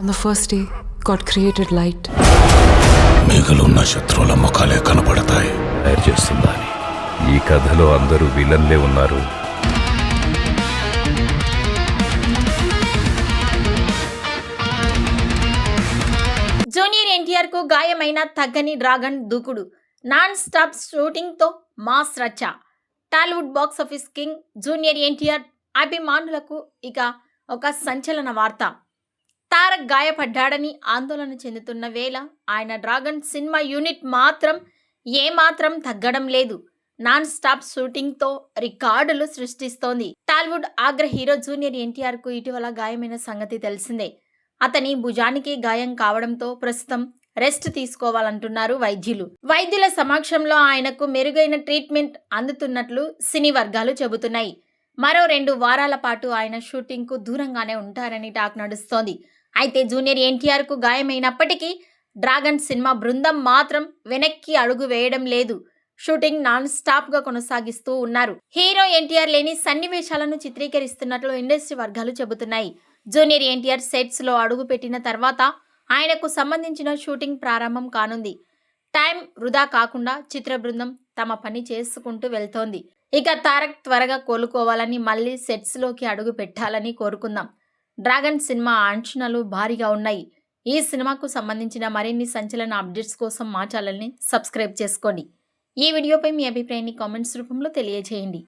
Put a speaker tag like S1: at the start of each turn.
S1: On the first day, God created light.
S2: మిగులున్న శత్రువుల ముఖాలే కనపడతాయి.
S3: తయారు చేస్తుందని ఈ కథలో అందరూ విలన్లే ఉన్నారు.
S4: జూనియర్ ఎన్టీఆర్ కు గాయమైన తగ్గని డ్రాగన్ దూకుడు. నాన్ స్టాప్ షూటింగ్ తో మాస్ రచ్చ. Tollywood box office king junior NTR అభిమానులకు ఇక ఒక సంచలన వార్త. తారక్ గాయపడ్డాడని ఆందోళన చెందుతున్న వేళ ఆయన డ్రాగన్ సినిమా యూనిట్ మాత్రం ఏమాత్రం తగ్గడం లేదు. నాన్ స్టాప్ షూటింగ్తో రికార్డులు సృష్టిస్తోంది. టాలీవుడ్ అగ్ర హీరో జూనియర్ ఎన్టీఆర్ కు ఇటీవల గాయమైన సంగతి తెలిసిందే. అతని భుజానికి గాయం కావడంతో ప్రస్తుతం రెస్ట్ తీసుకోవాలంటున్నారు వైద్యులు. వైద్యుల సమక్షంలో ఆయనకు మెరుగైన ట్రీట్మెంట్ అందుతున్నట్లు సినీ వర్గాలు చెబుతున్నాయి. మరో 2 వారాల పాటు ఆయన షూటింగ్ కు దూరంగానే ఉంటారని టాక్ నడుస్తోంది. అయితే జూనియర్ ఎన్టీఆర్ కు గాయమైనప్పటికీ డ్రాగన్ సినిమా బృందం మాత్రం వెనక్కి అడుగు వేయడం లేదు. షూటింగ్ నాన్ స్టాప్ గా కొనసాగిస్తూ ఉన్నారు. హీరో ఎన్టీఆర్ లేని సన్నివేశాలను చిత్రీకరిస్తున్నట్లు ఇండస్ట్రీ వర్గాలు చెబుతున్నాయి. జూనియర్ ఎన్టీఆర్ సెట్స్ లో అడుగు పెట్టిన తర్వాత ఆయనకు సంబంధించిన షూటింగ్ ప్రారంభం కానుంది. టైం వృధా కాకుండా చిత్ర బృందం తమ పని చేసుకుంటూ వెళ్తోంది. ఇక తారక్ త్వరగా కోలుకోవాలని మళ్ళీ సెట్స్ లోకి అడుగు పెట్టాలని కోరుకుందాం. డ్రాగన్ సినిమా అంచనాలు భారీగా ఉన్నాయి. ఈ సినిమాకు సంబంధించిన మరిన్ని సంచలన అప్డేట్స్ కోసం మా ఛానల్ని సబ్స్క్రైబ్ చేసుకోండి. ఈ వీడియోపై మీ అభిప్రాయాన్ని కామెంట్స్ రూపంలో తెలియజేయండి.